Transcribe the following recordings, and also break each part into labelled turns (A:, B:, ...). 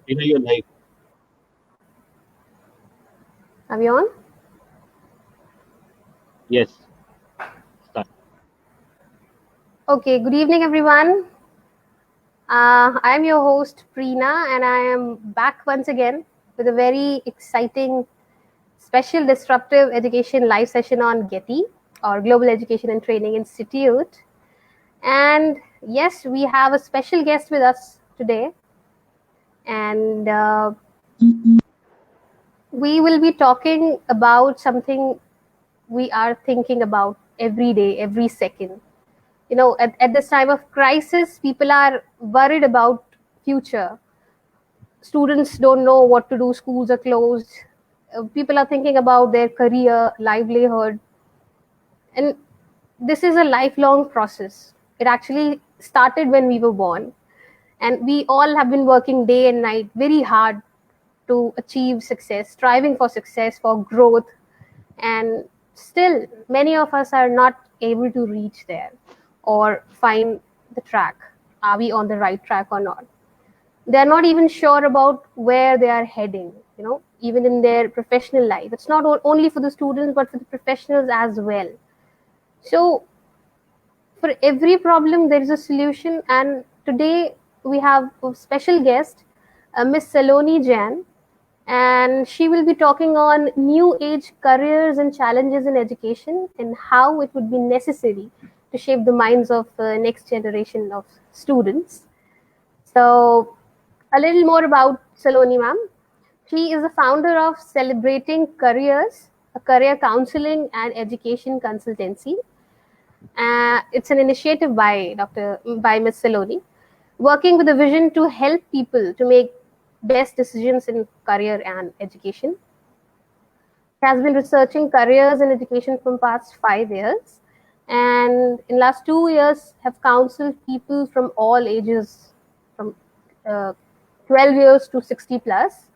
A: You're live.
B: Are we on?
A: Yes. Start.
B: Okay, good evening, everyone. I'm your host, Preena, and I am back once again with a very exciting, special disruptive education live session on Getty, or Global Education and Training Institute. And yes, we have a special guest with us today, and we will be talking about something we are thinking about every day, every second. At this time of crisis, people are worried about future. Students don't know what to do, schools are closed. People are thinking about their career, livelihood, and this is a lifelong process. It actually started when we were born, and we all have been working day and night very hard to achieve success, striving for success, for growth, and still many of us are not able to reach there or find the track. Are we on the right track or not? They're not even sure about where they are heading, even in their professional life. It's not only for the students but for the professionals as well. So for every problem there is a solution, and today we have a special guest, Miss Saloni Jan, and she will be talking on new age careers and challenges in education and how it would be necessary to shape the minds of next generation of students. So a little more about Saloni ma'am. She is the founder of Celebrating Careers, a career counseling and education consultancy. It's an initiative by Ms. Saloni, working with a vision to help people to make best decisions in career and education. She has been researching careers in education from past 5 years, and in last 2 years have counseled people from all ages, from uh, 12 years to 60 plus,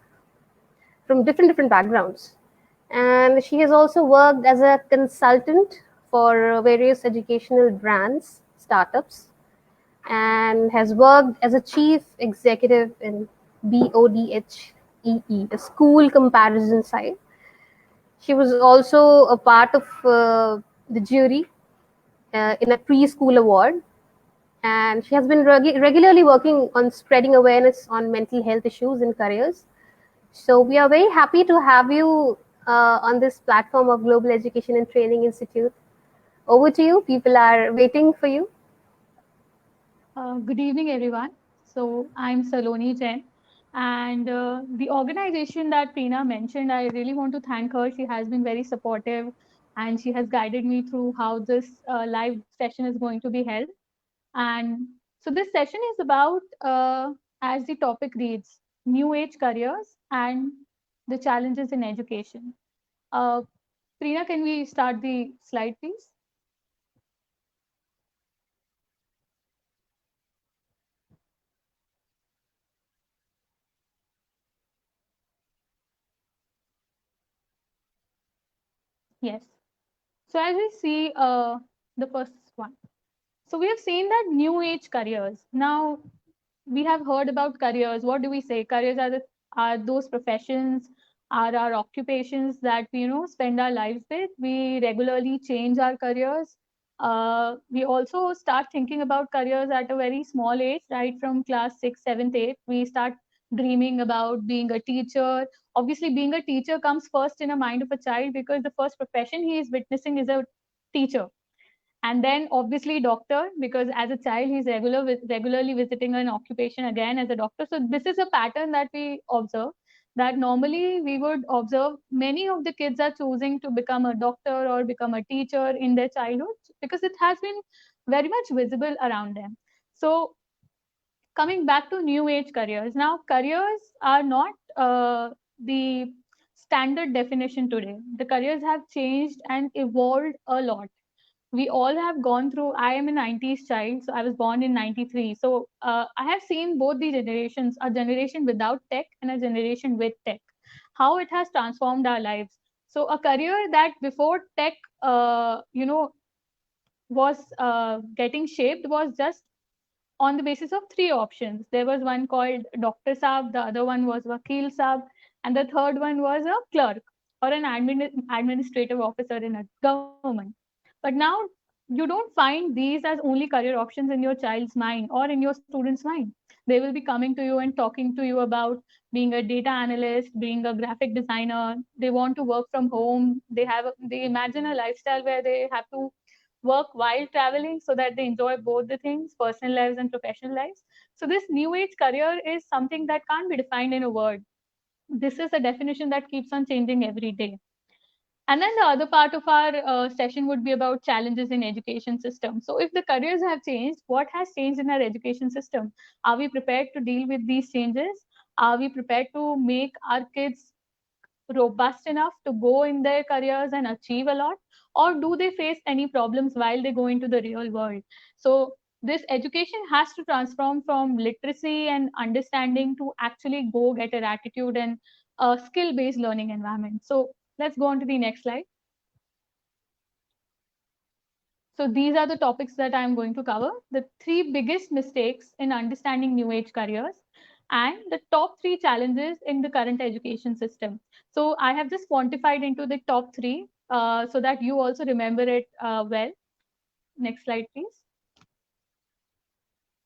B: from different backgrounds. And she has also worked as a consultant for various educational brands, startups, and has worked as a chief executive in BODHEE, the school comparison site. She was also a part of the jury in a preschool award, and she has been regularly working on spreading awareness on mental health issues in careers. So we are very happy to have you on this platform of Global Education and Training Institute. Over to you. People are waiting for you.
C: Good evening, everyone. So I'm Saloni Jain, and the organization that Preena mentioned, I really want to thank her. She has been very supportive, and she has guided me through how this live session is going to be held. And so this session is about, as the topic reads, new age careers and the challenges in education. Uh, Preena, can we start the slide, please? Yes. So as we see the first one. So we have seen that new age careers. Now we have heard about careers. What do we say? Careers are those professions, are our occupations that we spend our lives with. We regularly change our careers. We also start thinking about careers at a very small age, right from class 6, 7th, 8th. We start dreaming about being a teacher. Obviously, being a teacher comes first in a mind of a child because the first profession he is witnessing is a teacher, and then obviously doctor, because as a child he's regularly visiting an occupation again as a doctor. So this is a pattern that we observe, that normally we would observe many of the kids are choosing to become a doctor or become a teacher in their childhood because it has been very much visible around them. So coming back to new age careers, now careers are not the standard definition today. The careers have changed and evolved a lot. We all have gone through. I am a 90s child, so I was born in 93. So I have seen both the generations, a generation without tech and a generation with tech, how it has transformed our lives. So a career that before tech was getting shaped was just on the basis of 3 options. There was one called Dr. Saab, the other one was Vakil Saab, and the third one was a clerk or an administrative officer in a government. But now you don't find these as only career options in your child's mind or in your student's mind. They will be coming to you and talking to you about being a data analyst, being a graphic designer. They want to work from home. They imagine a lifestyle where they have to work while traveling so that they enjoy both the things, personal lives and professional lives. So this new age career is something that can't be defined in a word. This is a definition that keeps on changing every day. And then the other part of our session would be about challenges in education system. So if the careers have changed, what has changed in our education system? Are we prepared to deal with these changes? Are we prepared to make our kids robust enough to go in their careers and achieve a lot, or do they face any problems while they go into the real world? So this education has to transform from literacy and understanding to actually go get an attitude and a skill based learning environment. So let's go on to the next slide. So these are the topics that I'm going to cover, the 3 biggest mistakes in understanding new age careers and the top 3 challenges in the current education system. So I have just quantified into the top 3 so that you also remember it well. Next slide, please.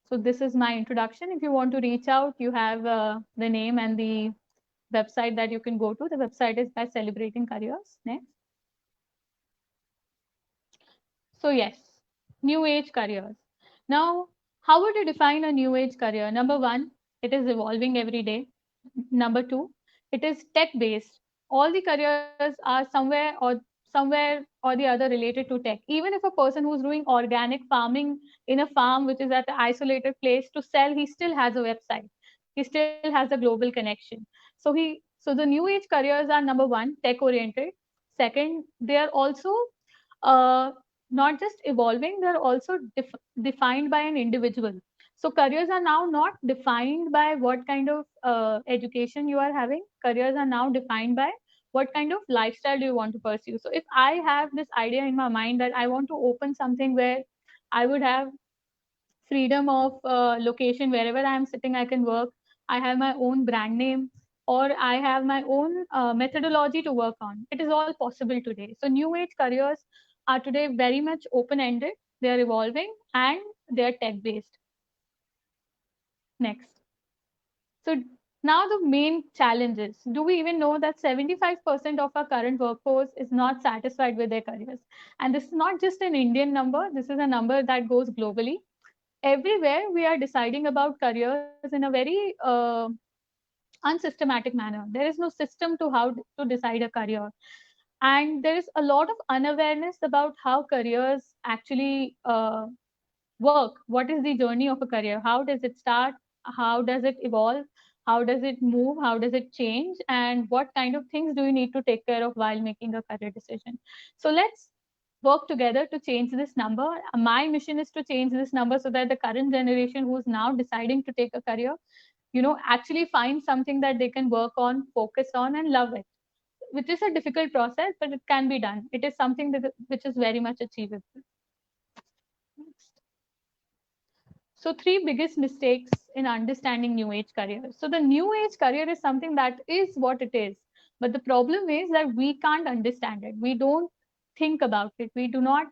C: So this is my introduction. If you want to reach out, you have the name and the website that you can go to. The website is by Celebrating Careers. Next. So yes, new age careers. Now, how would you define a new age career? Number 1, it is evolving every day. Number 2, it is tech based. All the careers are somewhere or the other related to tech. Even if a person who's doing organic farming in a farm which is at an isolated place to sell, he still has a website. He still has a global connection. So the new age careers are number 1, tech oriented. Second, they are also not just evolving, they're also defined by an individual. So careers are now not defined by what kind of education you are having. Careers are now defined by what kind of lifestyle do you want to pursue. So if I have this idea in my mind that I want to open something where I would have freedom of location, wherever I am sitting, I can work. I have my own brand name, or I have my own methodology to work on. It is all possible today. So new age careers are today very much open-ended. They are evolving and they are tech-based. Next. So now the main challenges. Do we even know that 75% of our current workforce is not satisfied with their careers? And this is not just an Indian number. This is a number that goes globally. Everywhere we are deciding about careers in a very unsystematic manner. There is no system to how to decide a career. And there is a lot of unawareness about how careers actually work. What is the journey of a career? How does it start? How does it evolve? How does it move? How does it change? And what kind of things do you need to take care of while making a career decision? So let's work together to change this number. My mission is to change this number so that the current generation who's now deciding to take a career, actually find something that they can work on, focus on, and love it, which is a difficult process, but it can be done. It is something which is very much achievable. So 3 biggest mistakes in understanding new age careers. So the new age career is something that is what it is. But the problem is that we can't understand it. We don't think about it. We do not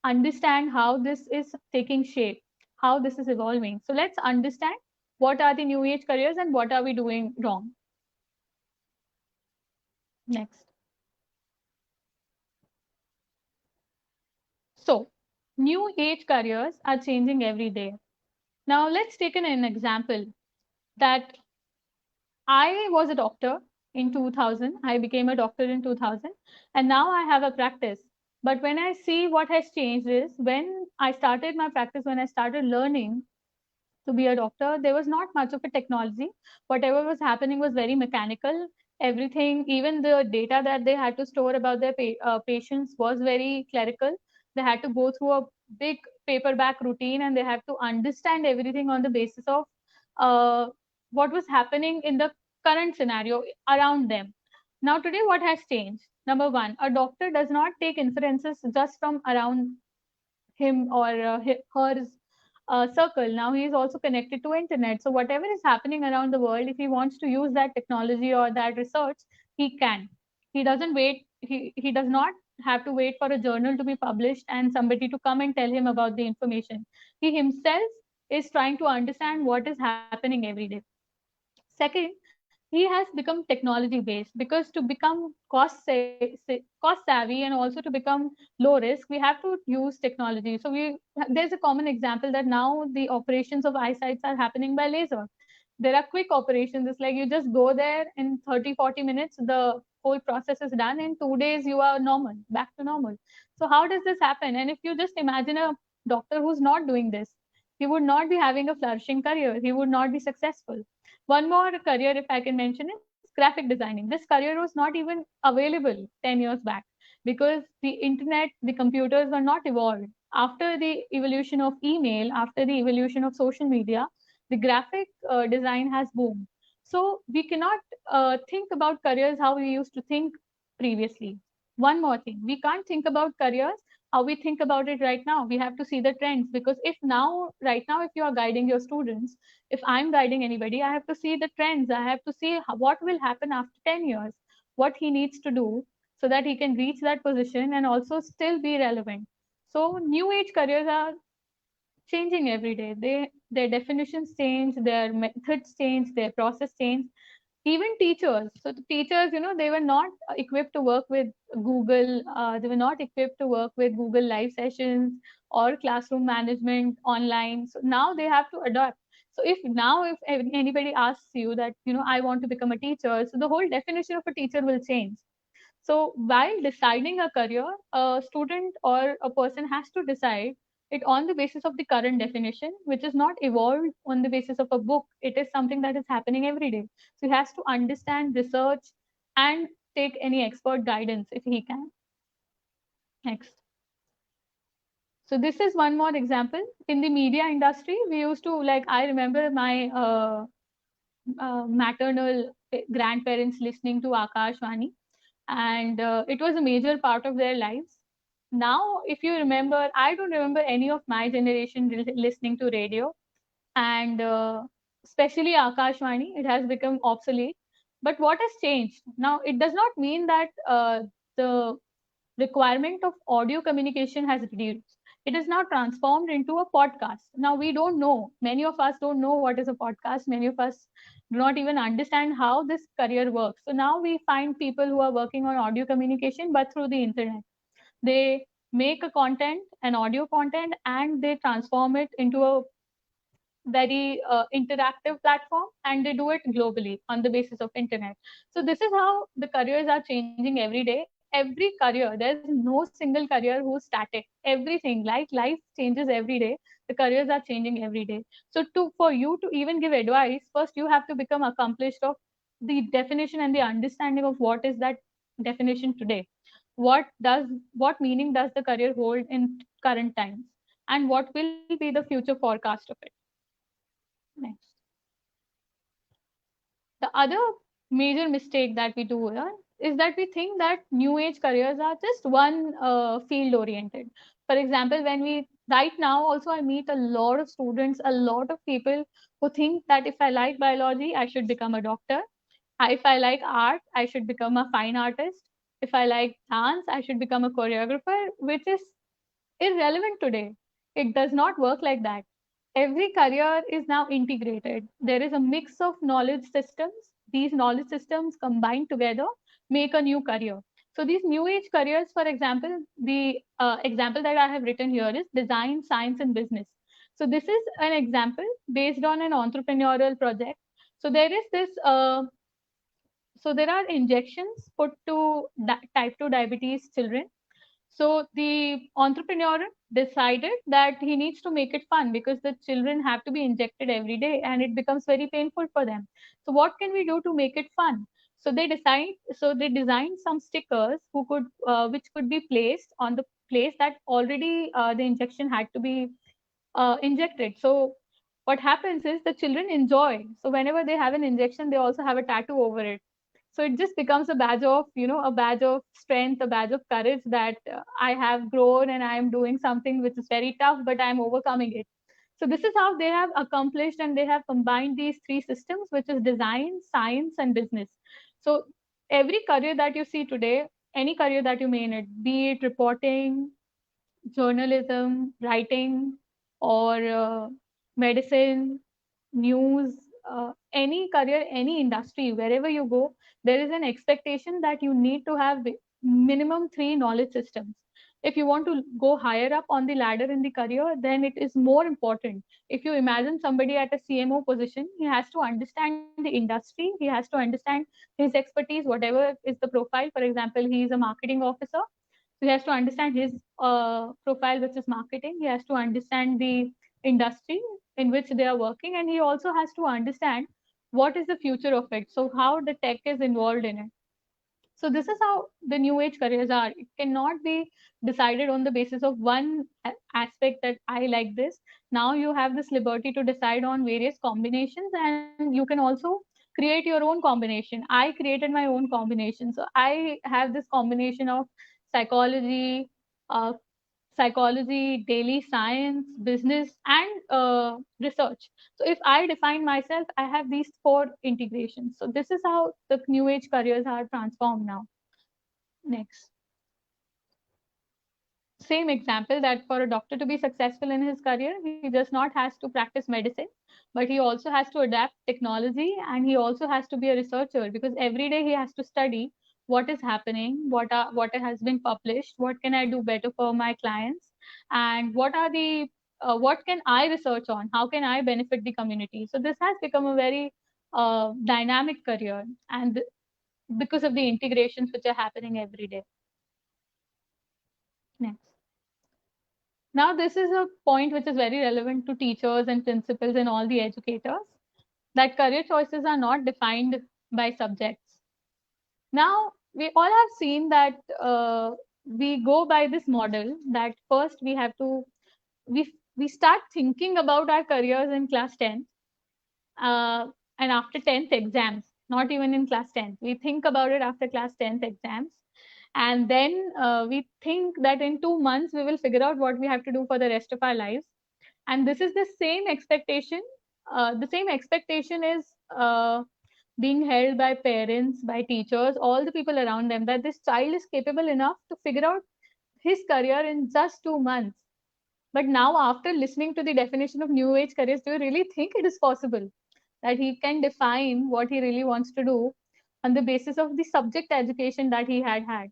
C: understand how this is taking shape, how this is evolving. So let's understand what are the new age careers and what are we doing wrong. Next. So new age careers are changing every day. Now let's take an example that I was a doctor in 2000. I became a doctor in 2000 and now I have a practice. But when I see what has changed is when I started my practice, when I started learning to be a doctor, there was not much of a technology. Whatever was happening was very mechanical. Everything, even the data that they had to store about their patients was very clerical. They had to go through a big paperback routine and they had to understand everything on the basis of what was happening in the current scenario around them. Now, today, what has changed? Number 1, a doctor does not take inferences just from around him or hers circle. Now he is also connected to internet. So whatever is happening around the world, if he wants to use that technology or that research, he can. He doesn't wait. He does not have to wait for a journal to be published and somebody to come and tell him about the information. He himself is trying to understand what is happening every day. Second, he has become technology based, because to become cost savvy and also to become low risk, we have to use technology. So there's a common example that now the operations of eyesights are happening by laser. There are quick operations. It's like you just go there in 30-40 minutes, the whole process is done. In 2 days you are normal, back to normal. So how does this happen? And if you just imagine a doctor who's not doing this, he would not be having a flourishing career, he would not be successful. One more career, if I can mention, is graphic designing. This career was not even available 10 years back, because the internet, the computers were not evolved. After the evolution of email, after the evolution of social media, the graphic design has boomed. So we cannot think about careers how we used to think previously. One more thing, we can't think about careers how we think about it right now. We have to see the trends, because if now, right now, if you are guiding your students, if I'm guiding anybody, I have to see the trends. I have to see what will happen after 10 years, what he needs to do so that he can reach that position and also still be relevant. So new age careers are changing every day. Their definitions change, their methods change, their process change. Even teachers. So the teachers, they were not equipped to work with Google. They were not equipped to work with Google Live sessions or classroom management online. So now they have to adapt. So if anybody asks you that, I want to become a teacher, so the whole definition of a teacher will change. So while deciding a career, a student or a person has to decide it on the basis of the current definition, which is not evolved on the basis of a book. It is something that is happening every day. So he has to understand, research, and take any expert guidance if he can. Next. So this is one more example. In the media industry, we used to, I remember my maternal grandparents listening to Akashvani, and it was a major part of their lives. Now, if you remember, I don't remember any of my generation listening to radio, and especially Akashvani, it has become obsolete. But what has changed? Now, it does not mean that the requirement of audio communication has reduced. It is now transformed into a podcast. Now, we don't know, many of us don't know what is a podcast. Many of us do not even understand how this career works. So now we find people who are working on audio communication, but through the internet. They make a content, an audio content, and they transform it into a very interactive platform, and they do it globally on the basis of internet. So this is how the careers are changing every day. Every career, there's no single career who's static. Everything, like life changes every day, the careers are changing every day. So for you to even give advice, first you have to become accomplished of the definition and the understanding of what is that definition today. What meaning does the career hold in current times, and what will be the future forecast of it? Next. The other major mistake that we do here is that we think that new age careers are just one field oriented. For example, right now also I meet a lot of students, a lot of people who think that if I like biology, I should become a doctor. If I like art, I should become a fine artist. If I like dance, I should become a choreographer, which is irrelevant today. It does not work like that. Every career is now integrated. There is a mix of knowledge systems. These knowledge systems combined together make a new career. So these new age careers, for example, the example that I have written here is design, science, and business. So this is an example based on an entrepreneurial project. So there is this so there are injections put to type 2 diabetes children. So the entrepreneur decided that he needs to make it fun, because the children have to be injected every day and it becomes very painful for them. So what can we do to make it fun? So they designed some stickers which could be placed on the place that already the injection had to be injected. So what happens is the children enjoy. So whenever they have an injection, they also have a tattoo over it. So it just becomes a badge of, a badge of strength, a badge of courage that I have grown and I am doing something which is very tough, but I'm overcoming it. So this is how they have accomplished, and they have combined these three systems, which is design, science, and business. So every career that you see today, any career that you may in it, be it reporting, journalism, writing, or medicine, news, any career, any industry, wherever you go, there is an expectation that you need to have minimum three knowledge systems. If you want to go higher up on the ladder in the career, then it is more important. If you imagine somebody at a CMO position, he has to understand the industry, he has to understand his expertise, whatever is the profile. For example, he is a marketing officer, so he has to understand his profile, which is marketing. He has to understand the industry in which they are working, and he also has to understand what is the future of it. So how the tech is involved in it. So this is how the new age careers are. It cannot be decided on the basis of one aspect that I like this. Now you have this liberty to decide on various combinations, and you can also create your own combination. I created my own combination. So I have this combination of psychology, uh, daily science, business, and research. So if I define myself, I have these four integrations. So this is how the new age careers are transformed now. Next. Same example, that for a doctor to be successful in his career, he just not has to practice medicine, but he also has to adapt technology, and he also has to be a researcher, because every day he has to study what is happening, what has been published, what can I do better for my clients, and what can I research on, how can I benefit the community. So this has become a very dynamic career, and because of the integrations which are happening every day. Next. Now, this is a point which is very relevant to teachers and principals and all the educators, that career choices are not defined by subjects. Now, we all have seen that we go by this model that first we have to, we start thinking about our careers in class 10th, and after 10th exams, not even in class 10th. We think about it after class 10th exams. And then we think that in 2 months, we will figure out what we have to do for the rest of our lives. And this is the same expectation. The same expectation is being held by parents, by teachers, all the people around them, that this child is capable enough to figure out his career in just 2 months. But now, after listening to the definition of new age careers, do you really think it is possible that he can define what he really wants to do on the basis of the subject education that he had had?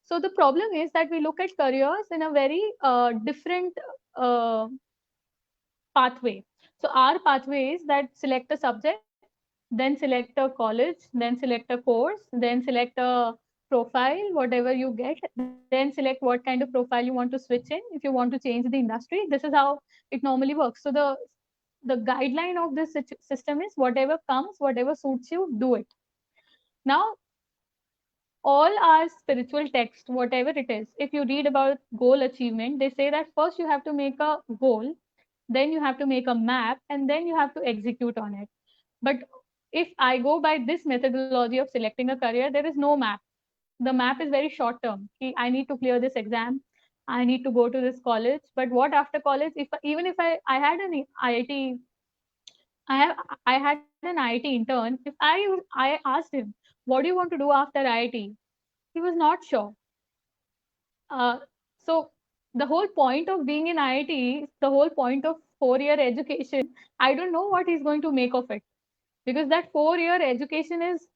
C: So the problem is that we look at careers in a very different uh, pathway. So our pathway is that select a subject, then select a college, then select a course, then select a profile, whatever you get, then select what kind of profile you want to switch in. If you want to change the industry, this is how it normally works. So the guideline of this system is whatever comes, whatever suits you, do it. Now, all our spiritual text, whatever it is, if you read about goal achievement, they say that first you have to make a goal, then you have to make a map, and then you have to execute on it. But if I go by this methodology of selecting a career, there is no map. The map is very short term. I need to clear this exam. I need to go to this college. But what after college? Even if I had an IIT, I had an IIT intern. If I asked him, what do you want to do after IIT? He was not sure. So the whole point of being in IIT, the whole point of 4-year education, I don't know what he's going to make of it, because that 4-year education is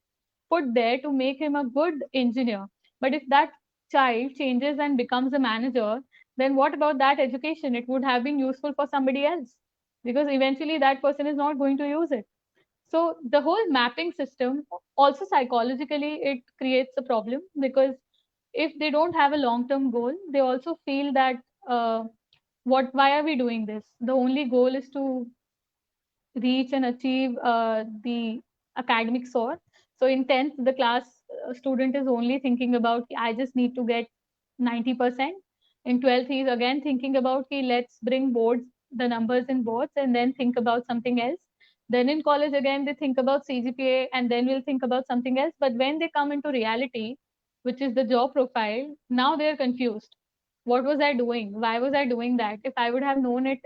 C: put there to make him a good engineer. But if that child changes and becomes a manager, then what about that education? It would have been useful for somebody else, because eventually that person is not going to use it. So the whole mapping system, also psychologically, it creates a problem, because if they don't have a long-term goal, they also feel that why are we doing this? The only goal is to reach and achieve the academic soar. So in 10th, the class student is only thinking about, I just need to get 90%. In 12th, he's again thinking about, let's bring boards, the numbers in boards, and then think about something else. Then in college, again, they think about CGPA, and then we'll think about something else. But when they come into reality, which is the job profile, now they're confused. What was I doing? Why was I doing that? If I would have known it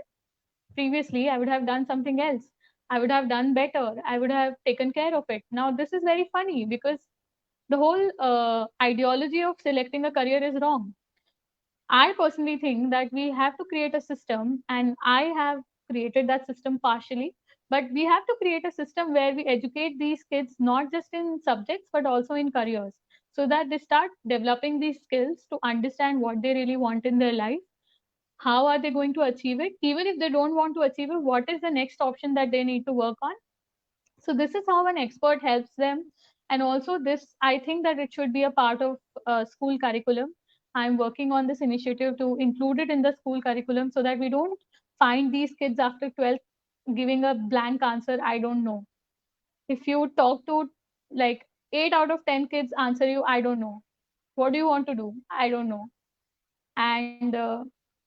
C: previously I would have done something else. I would have done better. I would have taken care of it. Now this is very funny because the whole ideology of selecting a career is wrong. I personally think that we have to create a system, and I have created that system partially. But we have to create a system where we educate these kids not just in subjects but also in careers, so that they start developing these skills to understand what they really want in their life. How are they going to achieve it? Even if they don't want to achieve it, what is the next option that they need to work on? So this is how an expert helps them. And also this, I think that it should be a part of school curriculum. I'm working on this initiative to include it in the school curriculum so that we don't find these kids after 12th giving a blank answer, I don't know. If you talk to like 8 out of 10 kids answer you, I don't know. What do you want to do? I don't know. And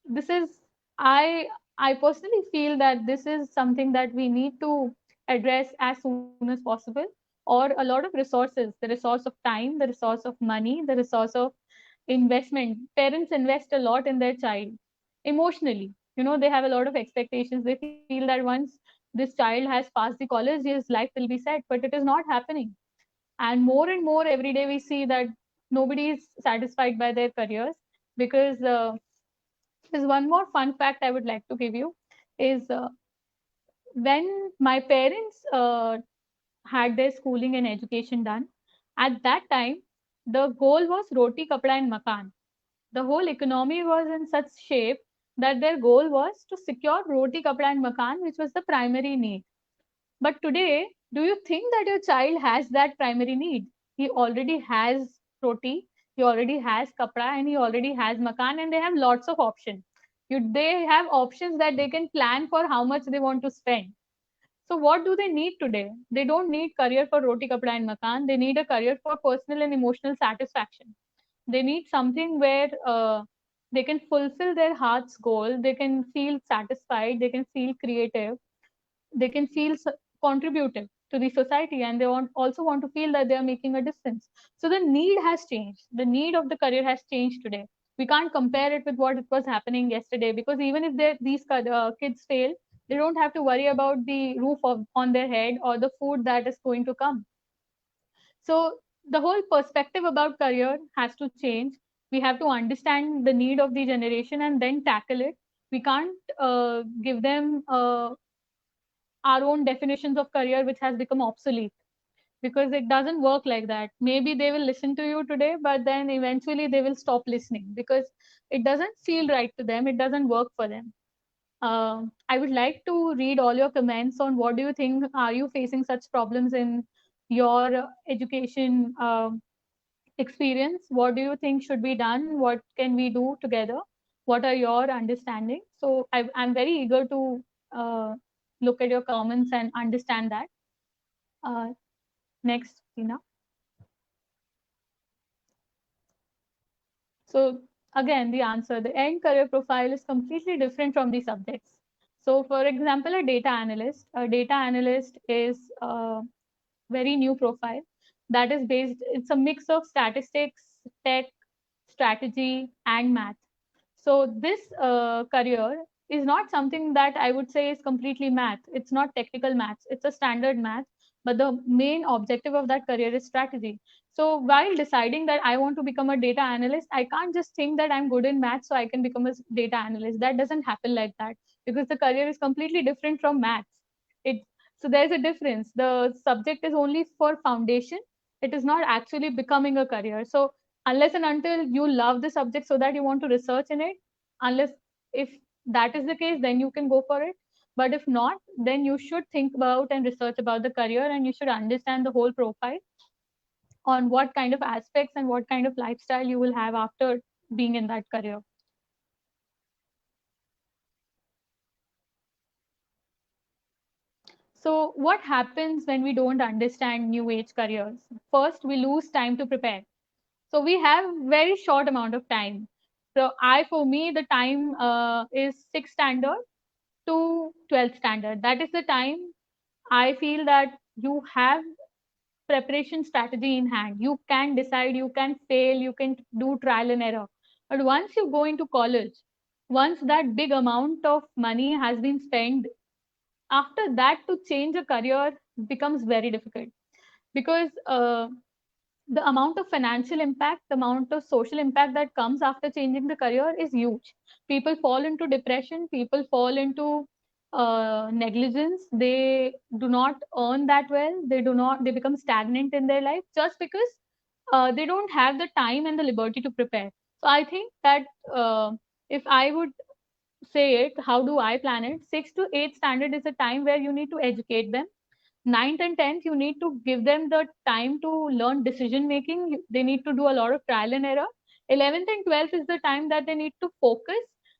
C: this is, I personally feel that this is something that we need to address as soon as possible, or a lot of resources, the resource of time, the resource of money, the resource of investment. Parents invest a lot in their child emotionally. They have a lot of expectations. They feel that once this child has passed the college, his life will be set, but it is not happening. And more every day we see that nobody is satisfied by their careers, because there's one more fun fact I would like to give you is when my parents had their schooling and education done, at that time the goal was roti, kapda and makan. The whole economy was in such shape that their goal was to secure roti, kapda and makan, which was the primary need. But today, do you think that your child has that primary need? He already has roti, he already has kapra, and he already has makan, and they have lots of options. They have options that they can plan for how much they want to spend. So what do they need today? They don't need career for roti, kapda, and makan. They need a career for personal and emotional satisfaction. They need something where they can fulfill their heart's goal. They can feel satisfied. They can feel creative. They can feel contributive to the society, and they also want to feel that they are making a difference. So the need has changed. The need of the career has changed today. We can't compare it with what it was happening yesterday, because even if these kids fail, they don't have to worry about the on their head or the food that is going to come. So the whole perspective about career has to change. We have to understand the need of the generation and then tackle it. We can't give them our own definitions of career which has become obsolete, because it doesn't work like that. Maybe they will listen to you today, but then eventually they will stop listening because it doesn't feel right to them, it doesn't work for them. I would like to read all your comments on what do you think. Are you facing such problems in your education experience? What do you think should be done? What can we do together? What are your understanding? So I'm very eager to look at your comments and understand that. Next, Tina. So again, the answer, the end career profile is completely different from the subjects. So for example, a data analyst is a very new profile that is based, it's a mix of statistics, tech, strategy, and math. So this career is not something that I would say is completely math. It's not technical maths. It's a standard math, but the main objective of that career is strategy. So while deciding that I want to become a data analyst, I can't just think that I'm good in math, so I can become a data analyst. That doesn't happen like that, because the career is completely different from maths. It so there's a difference. The subject is only for foundation. It is not actually becoming a career. So unless and until you love the subject so that you want to research in it, unless if that is the case, then you can go for it. But if not, then you should think about and research about the career, and you should understand the whole profile on what kind of aspects and what kind of lifestyle you will have after being in that career. So what happens when we don't understand new age careers? First, we lose time to prepare. So we have very short amount of time. So for me, the time is 6th standard to 12th standard. That is the time I feel that you have preparation strategy in hand. You can decide, you can fail, you can do trial and error. But once you go into college, once that big amount of money has been spent, after that to change a career becomes very difficult, because the amount of financial impact, the amount of social impact that comes after changing the career is huge. People fall into depression, people fall into negligence, they do not earn that well, they become stagnant in their life just because they don't have the time and the liberty to prepare. So I think that if I would say it, how do I plan it? 6th to 8th standard is a time where you need to educate them. Ninth and 10th, you need to give them the time to learn decision making. They need to do a lot of trial and error. 11th and 12th is the time that they need to focus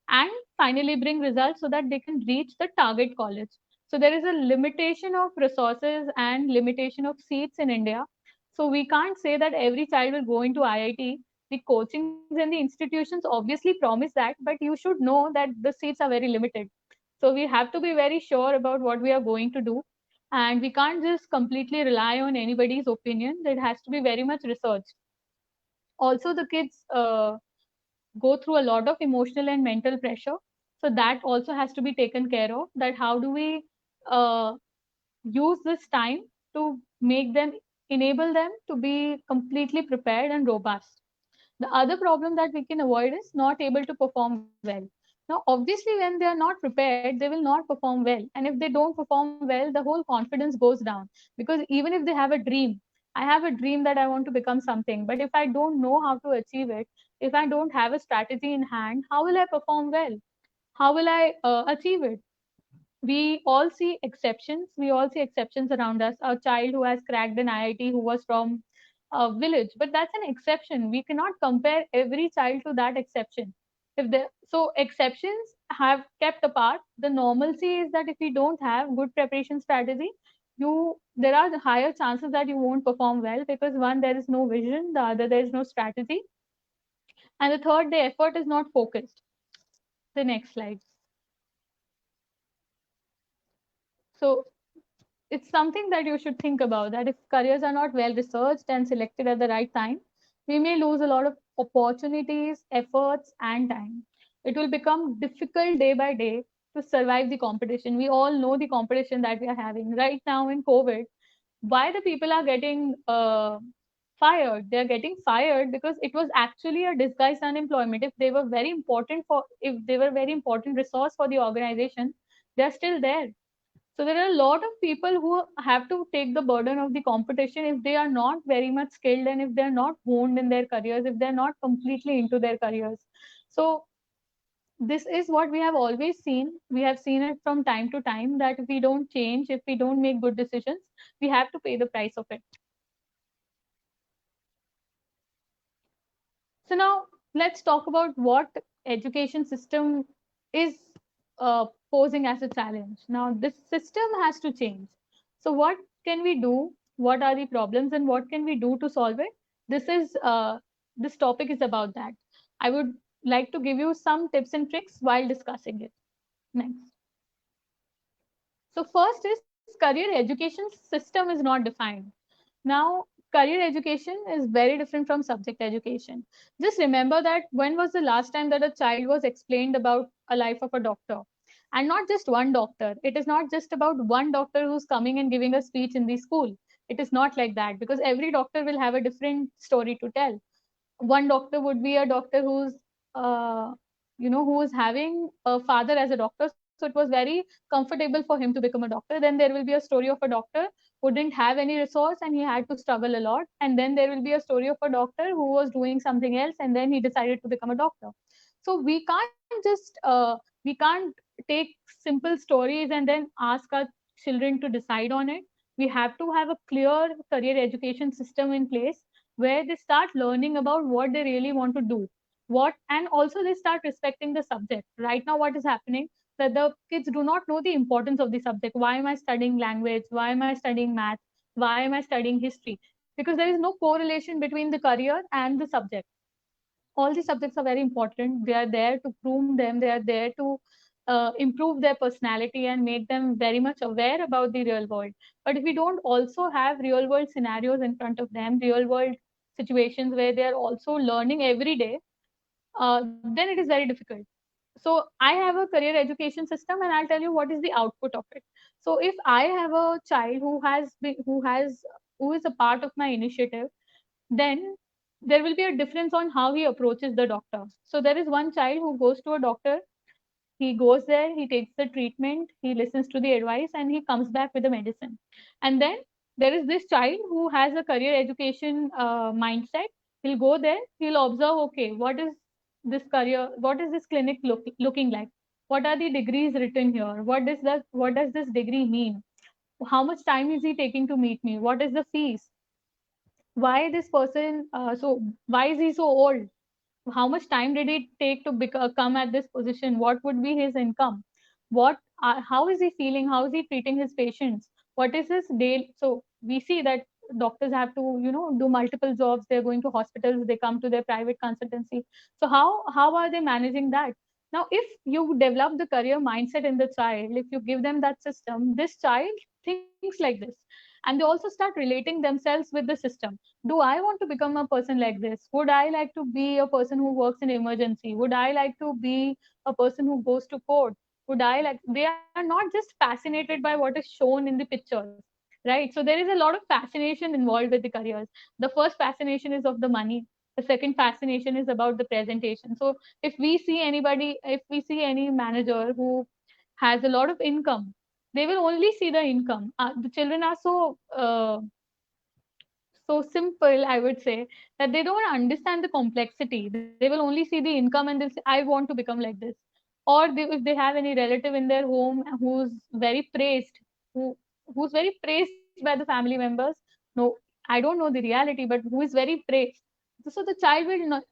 C: and finally bring results so that they can reach the target college. So there is a limitation of resources and limitation of seats in India. So we can't say that every child will go into IIT. The coachings and the institutions obviously promise that, but you should know that the seats are very limited. So we have to be very sure about what we are going to do, and we can't just completely rely on anybody's opinion. It has to be very much researched. Also, the kids go through a lot of emotional and mental pressure, so that also has to be taken care of. That how do we uh, use this time to make them, enable them to be completely prepared and robust. The other problem that we can avoid is not able to perform well. Now, obviously, when they are not prepared, they will not perform well. And if they don't perform well, the whole confidence goes down. Because even if they have a dream, I have a dream that I want to become something, but if I don't know how to achieve it, if I don't have a strategy in hand, how will I perform well? How will I achieve it? We all see exceptions. We all see exceptions around us. A child who has cracked an IIT who was from a village, but that's an exception. We cannot compare every child to that exception. If there, so exceptions have kept apart. The normalcy is that if you don't have good preparation strategy, there are higher chances that you won't perform well, because one, there is no vision, the other, there is no strategy, and the third, the effort is not focused. The next slide. So it's something that you should think about, that if careers are not well researched and selected at the right time, we may lose a lot of opportunities, efforts, and time. It will become difficult day by day to survive the competition. We all know the competition that we are having right now in COVID. Why the people are getting fired? They are getting fired because it was actually a disguised unemployment. If they were very important if they were very important resource for the organization, they are still there. So there are a lot of people who have to take the burden of the competition if they are not very much skilled, and if they're not honed in their careers, if they're not completely into their careers. So this is what we have always seen. We have seen it from time to time, that if we don't change, if we don't make good decisions, we have to pay the price of it. So now let's talk about what education system is posing as a challenge. Now this system has to change. So what can we do? What are the problems and what can we do to solve it? This topic is about that. I would like to give you some tips and tricks while discussing it. Next. So first is, career education system is not defined. Now, career education is very different from subject education. Just remember that when was the last time that a child was explained about a life of a doctor? And not just one doctor. It is not just about one doctor who's coming and giving a speech in the school. It is not like that, because every doctor will have a different story to tell. One doctor would be a doctor uh, who is having a father as a doctor, so it was very comfortable for him to become a doctor. Then there will be a story of a doctor who didn't have any resource and he had to struggle a lot, and then there will be a story of a doctor who was doing something else and then he decided to become a doctor. So we can't take simple stories and then ask our children to decide on it. We have to have a clear career education system in place, where they start learning about what they really want to do, and also they start respecting the subject. Right now what is happening, that the kids do not know the importance of the subject. Why am I studying language? Why am I studying math? Why am I studying history? Because there is no correlation between the career and the subject. All the subjects are very important. They are there to groom them, they are there to improve their personality and make them very much aware about the real world. But if we don't also have real world scenarios in front of them, real world situations where they are also learning every day, then it is very difficult. So I have a career education system, and I'll tell you what is the output of it. So if I have a child who is a part of my initiative, then there will be a difference on how he approaches the doctor. So there is one child who goes to a doctor, he goes there, he takes the treatment, he listens to the advice, and he comes back with the medicine. And then there is this child who has a career education mindset. He'll go there, he'll observe, okay, what is this career, what is this clinic looking like? What are the degrees written here? What does this degree mean? How much time is he taking to meet me? What is the fees? Why this person, why is he so old? How much time did it take to come at this position? What would be his income? How is he feeling? How is he treating his patients? What is his day? So we see that doctors have to, do multiple jobs. They're going to hospitals. They come to their private consultancy. So how are they managing that? Now, if you develop the career mindset in the child, if you give them that system, this child thinks like this, and they also start relating themselves with the system. Do I want to become a person like this? Would I like to be a person who works in emergency? Would I like to be a person who goes to court? Would I like, they are not just fascinated by what is shown in the pictures, right? So there is a lot of fascination involved with the careers. The first fascination is of the money. The second fascination is about the presentation. So if we see any manager who has a lot of income, they will only see the income. The children are so simple, I would say, that they don't understand the complexity. They will only see the income and they'll say, I want to become like this. Or if they have any relative in their home who's very praised, who's very praised by the family members. No, I don't know the reality, but who is very praised. So the child will not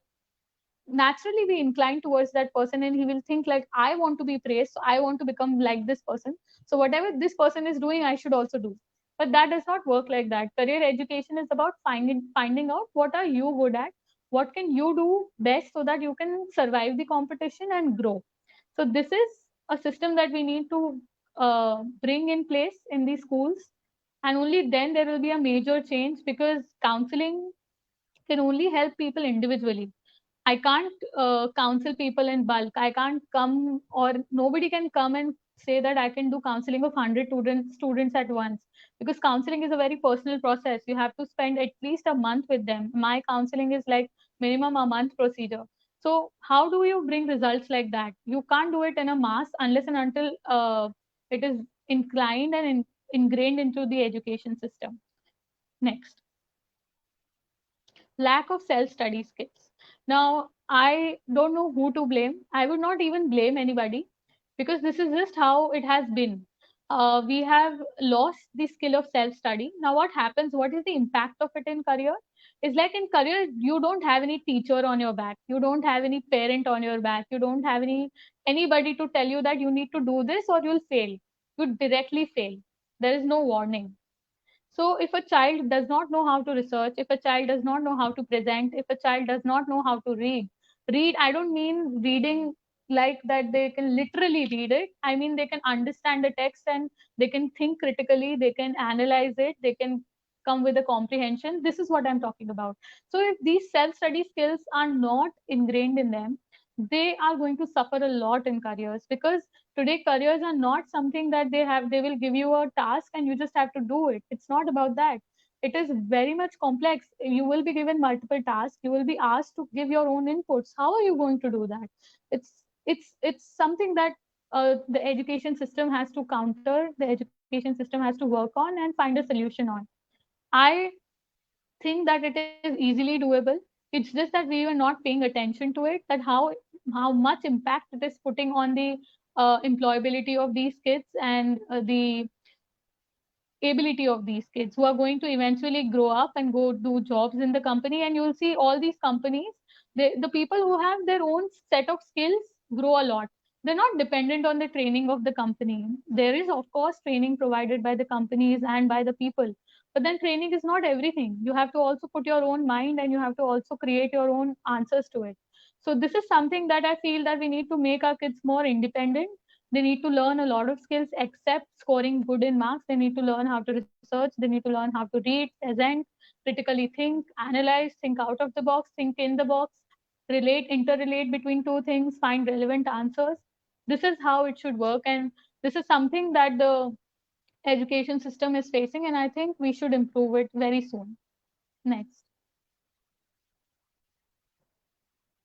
C: naturally be inclined towards that person, and he will think like, I want to be praised, so I want to become like this person. So whatever this person is doing, I should also do. But that does not work like that. Career education is about finding out what are you good at, what can you do best, so that you can survive the competition and grow. So this is a system that we need to bring in place in the schools, and only then there will be a major change, because counseling can only help people individually. I can't counsel people in bulk. I can't come, or nobody can come and say that I can do counseling of 100 students at once, because counseling is a very personal process. You have to spend at least a month with them. My counseling is like minimum a month procedure. So how do you bring results like that? You can't do it in a mass unless and until it is inclined and ingrained into the education system. Next, lack of self-study skills. Now, I don't know who to blame. I would not even blame anybody, because this is just how it has been. We have lost the skill of self-study. Now, what happens? What is the impact of it in career? Is like in career, you don't have any teacher on your back. You don't have any parent on your back. You don't have anybody to tell you that you need to do this or you'll fail. You directly fail. There is no warning. So if a child does not know how to research, if a child does not know how to present, if a child does not know how to read, I don't mean reading like that they can literally read it. I mean they can understand the text and they can think critically, they can analyze it, they can come with a comprehension. This is what I'm talking about. So if these self-study skills are not ingrained in them, they are going to suffer a lot in careers, because today careers are not something that they will give you a task and you just have to do it. It's not about that. It is very much complex. You will be given multiple tasks, you will be asked to give your own inputs. How are you going to do that? It's something that the education system has to counter, the education system has to work on and find a solution on. I think that it is easily doable. It's just that we were not paying attention to it, that how much impact it is putting on the employability of these kids, and the ability of these kids who are going to eventually grow up and go do jobs in the company. And you'll see all these companies, the people who have their own set of skills grow a lot. They're not dependent on the training of the company. There is, of course, training provided by the companies and by the people. But then training is not everything. You have to also put your own mind and you have to also create your own answers to it. So this is something that I feel that we need to make our kids more independent. They need to learn a lot of skills except scoring good in marks. They need to learn how to research. They need to learn how to read, present, critically think, analyze, think out of the box, think in the box. interrelate between two things, find relevant answers. This is how it should work, and this is something that the education system is facing, and I think we should improve it very soon. Next.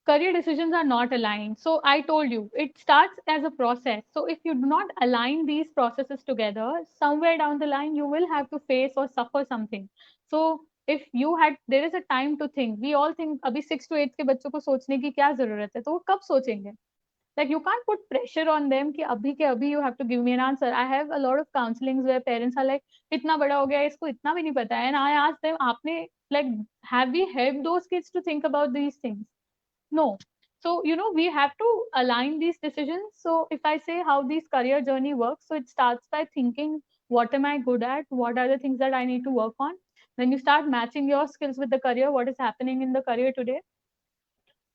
C: Career decisions are not aligned. So I told you, it starts as a process. So if you do not align these processes together, somewhere down the line, you will have to face or suffer something. So if you had, there is a time to think. We all think, अभी 6 to 8 के बच्चों को सोचने की क्या जरूरत है? तो वो कब सोचेंगे? Like you can't put pressure on them कि अभी के अभी you have to give me an answer. I have a lot of counselings where parents are like, इतना बड़ा हो गया, इसको इतना भी नहीं पता है. And I ask them, आपने like, have we helped those kids to think about these things? No. So, we have to align these decisions. So, if I say how this career journey works, so it starts by thinking, what am I good at? What are the things that I need to work on? Then you start matching your skills with the career, what is happening in the career today.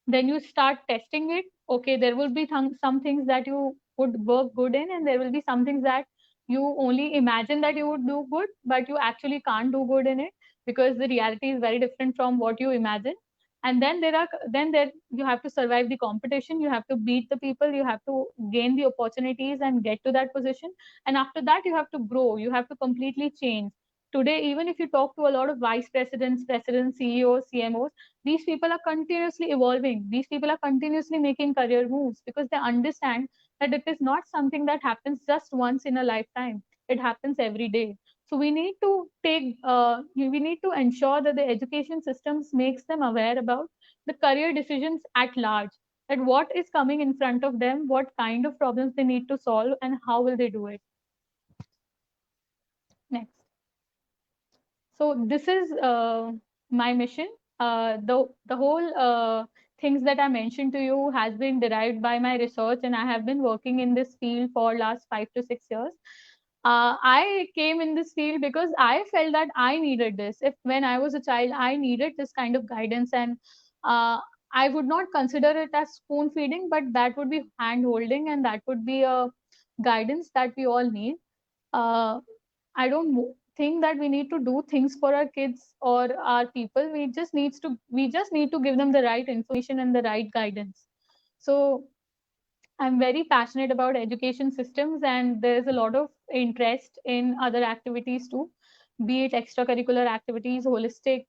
C: Then you start testing it. Okay, there will be some things that you would work good in, and there will be some things that you only imagine that you would do good, but you actually can't do good in it because the reality is very different from what you imagine. And then there you have to survive the competition, you have to beat the people, you have to gain the opportunities and get to that position. And after that, you have to grow, you have to completely change. Today, even if you talk to a lot of vice presidents, CEOs, CMOs, these people are continuously evolving. These people are continuously making career moves because they understand that it is not something that happens just once in a lifetime. It happens every day. So we need to we need to ensure that the education systems makes them aware about the career decisions at large, that what is coming in front of them, what kind of problems they need to solve, and how will they do it. Next. So this is my mission. The whole things that I mentioned to you has been derived by my research, and I have been working in this field for last 5 to 6 years. I came in this field because I felt that I needed this. If when I was a child, I needed this kind of guidance, and I would not consider it as spoon feeding, but that would be hand holding, and that would be a guidance that we all need. I don't think that we need to do things for our kids or our people. We just need to give them the right information and the right guidance. So I'm very passionate about education systems, and there's a lot of interest in other activities too, be it extracurricular activities, holistic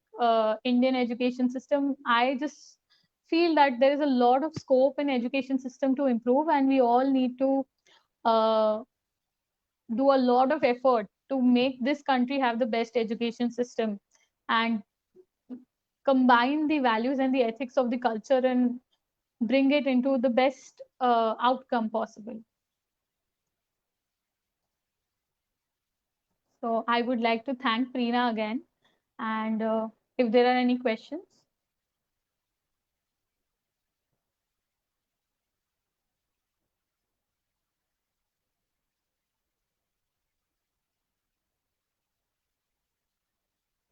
C: Indian education system. I just feel that there is a lot of scope in education system to improve, and we all need to uh, do a lot of effort to make this country have the best education system and combine the values and the ethics of the culture and bring it into the best outcome possible. So I would like to thank Preena again. And if there are any questions.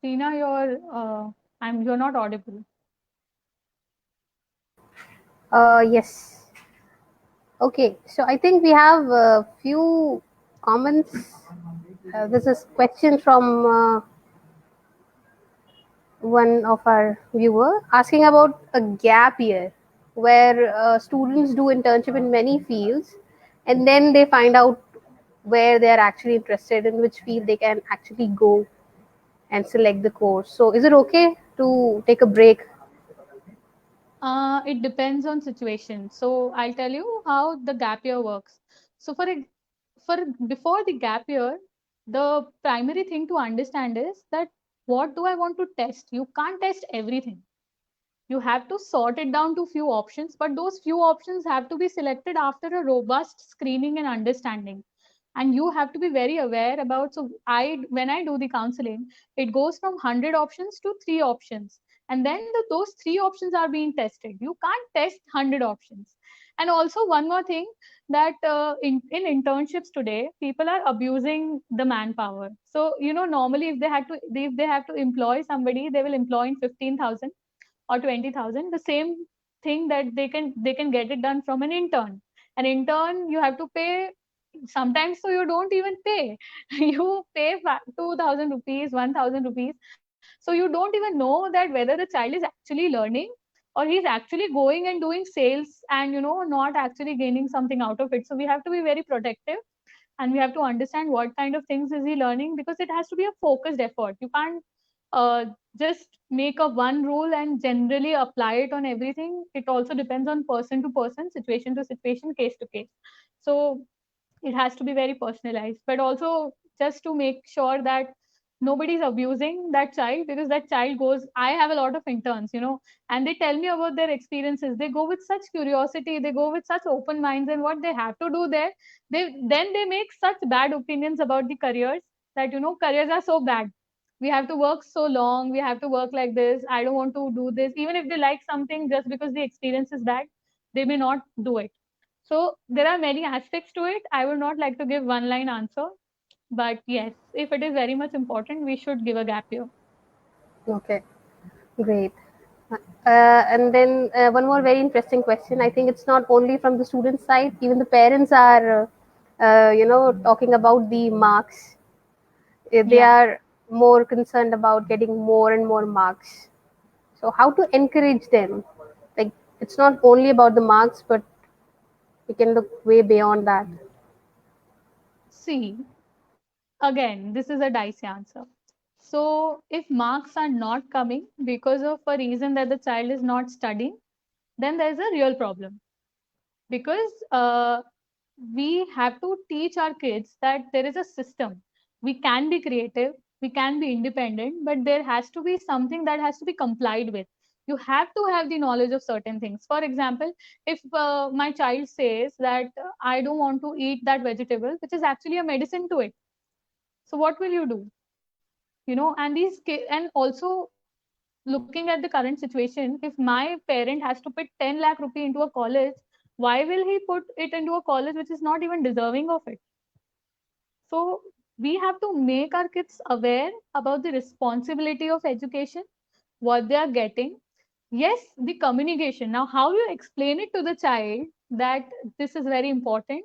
C: Preena, you're not audible.
B: Yes. Okay, so I think we have a few comments. This is question from one of our viewer asking about a gap year where students do internship in many fields and then they find out where they are actually interested, in which field they can actually go and select the course. So is it okay to take a break?
C: It depends on situation. So I'll tell you how the gap year works. So before the gap year, the primary thing to understand is that what do I want to test? You can't test everything. You have to sort it down to few options, but those few options have to be selected after a robust screening and understanding. And you have to be very aware about, so when I do the counseling, it goes from 100 options to 3 options, and then those 3 options are being tested. You can't test 100 options. And also one more thing, that in internships today, people are abusing the manpower. So normally if they have to employ somebody, they will employ in 15,000 or 20,000, the same thing that they can get it done from an intern. An intern, you have to pay sometimes, so you don't even pay. You pay 2,000 rupees, 1,000 rupees. So you don't even know that whether the child is actually learning or he's actually going and doing sales and not actually gaining something out of it. So we have to be very protective, and we have to understand what kind of things is he learning, because it has to be a focused effort. You can't just make a one rule and generally apply it on everything. It also depends on person to person, situation to situation, case to case. So it has to be very personalized, but also just to make sure that nobody's abusing that child, because that child goes, I have a lot of interns, and they tell me about their experiences. They go with such curiosity, they go with such open minds, and what they have to do there, they make such bad opinions about the careers, that careers are so bad, we have to work so long, we have to work like this, I don't want to do this. Even if they like something, just because the experience is bad, they may not do it. So there are many aspects to it. I would not like to give one line answer, but yes, if it is very much important, we should give a gap year.
B: Okay, great. And then one more very interesting question. I think it's not only from the student side, even the parents are, talking about the marks. They
C: Yeah.
B: are more concerned about getting more and more marks. So, how to encourage them? Like, it's not only about the marks, but we can look way beyond that.
C: See, again, this is a dicey answer. So if marks are not coming because of a reason that the child is not studying, then there is a real problem, because we have to teach our kids that there is a system. We can be creative, we can be independent, but there has to be something that has to be complied with. You have to have the knowledge of certain things. For example, if my child says that I don't want to eat that vegetable, which is actually a medicine to it, so what will you do? And these and also, looking at the current situation, if my parent has to put 10 lakh rupee into a college, why will he put it into a college which is not even deserving of it? So we have to make our kids aware about the responsibility of education, what they are getting. Yes, the communication. Now, how you explain it to the child that this is very important,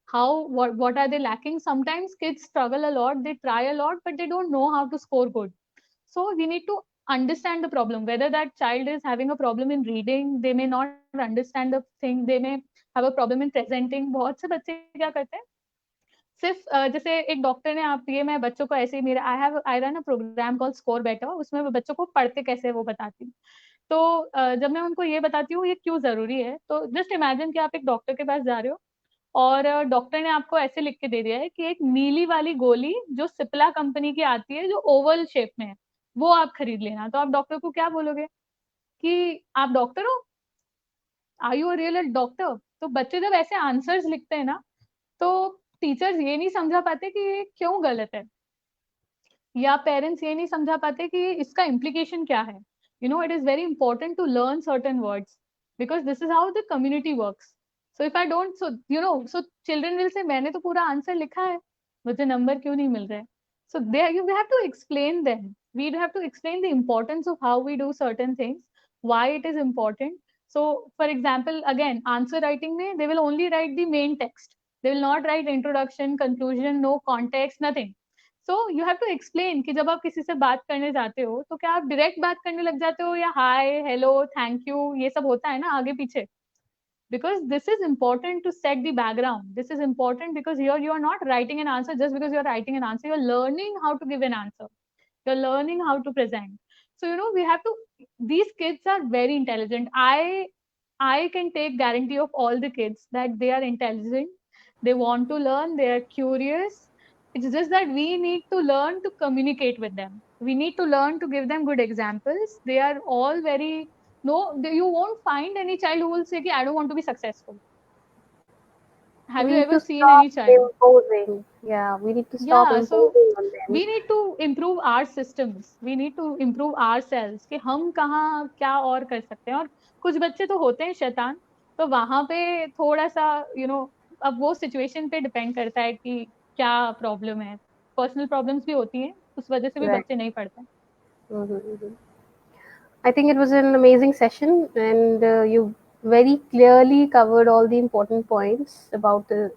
C: how what are they lacking? Sometimes kids struggle a lot, they try a lot, but they don't know how to score good. So we need to understand the problem, whether that child is having a problem in reading, they may not understand the thing, they may have a problem in presenting. बहुत से बच्चे क्या करते हैं, सिर्फ जैसे एक doctor ने आप ये, मैं बच्चों को ऐसे ही, मेरा I run a program call score better, उसमें मैं बच्चों को पढ़ते कैसे वो बताती हूँ। तो जब मैं उनको ये बताती हूँ ये क्यों जरूरी है, तो जस्ट इमेजिन कि आप एक डॉक्टर के पास जा रहे हो, और डॉक्टर ने आपको ऐसे लिख के दे दिया है कि एक नीली वाली गोली जो सिप्ला कंपनी की आती है, जो ओवल शेप में है, वो आप खरीद लेना। तो आप डॉक्टर को क्या बोलोगे कि आप डॉक्टर हो, are you a real doctor? तो बच्चे जब ऐसे आंसर्स लिखते हैं ना, तो टीचर्स ये नहीं समझा पाते कि ये क्यों गलत है, या पेरेंट्स ये नहीं समझा पाते कि इसका इम्प्लीकेशन क्या है। It is very important to learn certain words, because this is how the community works. So if I don't, so children will say मैंने तो पूरा आंसर लिखा है, मुझे नंबर क्यों नहीं मिल रहे? So they you have to explain them, we have to explain the importance of how we do certain things, why it is important. So for example, again, answer writing mein they will only write the main text, they will not write introduction, conclusion, no context, nothing. So you have to explain कि जब आप किसी से बात करने जाते हो तो क्या आप डायरेक्ट बात करने लग जाते हो, या हाय हेलो थैंक यू ये सब होता है ना आगे पीछे? because this is important to set the background. This is important because here you are not writing an answer just because you are writing an answer, you are learning how to give an answer, you're learning how to present. So we have to, these kids are very intelligent. I can take guarantee of all the kids that they are intelligent, they want to learn, they are curious. It's just that we need to learn to communicate with them, we need to learn to give them good examples. They are all very, you won't find any child who will say ki, I don't want to be successful. Have
B: We
C: you
B: need
C: ever
B: to
C: seen any
B: stop
C: child?
B: imposing. Yeah, we need to stop
C: Yeah, so
B: imposing on them.
C: we need to improve our systems, we need to improve ourselves कि हम कहाँ क्या और कर सकते हैं। और कुछ बच्चे तो होते हैं शैतान, तो वहां पे थोड़ा सा अब वो सिचुएशन पे डिपेंड करता है कि क्या प्रॉब्लम है। पर्सनल प्रॉब्लम्स भी होती हैं, उस वजह से भी
B: Right.
C: बच्चे नहीं पढ़ते।
B: I think it was an amazing session, and you very clearly covered all the important points about the,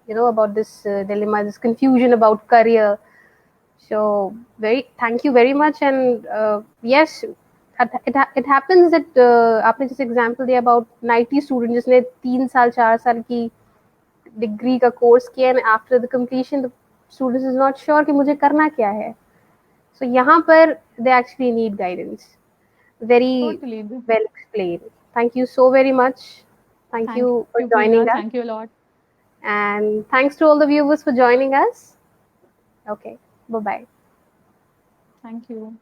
B: about this dilemma, this confusion about career. So, thank you very much, and yes, it happens that आपने जैसे example दिया about 90 student जिसने 3 साल 4 साल की degree का course किया and after the completion the student is not sure कि मुझे करना क्या है. सो यहाँ पर they actually need guidance. Very
C: Totally.
B: well explained. Thank you so very much. Thank you for joining
C: Priya.
B: us.
C: Thank you a lot.
B: And thanks to all the viewers for joining us. Okay. Bye-bye.
C: Thank you.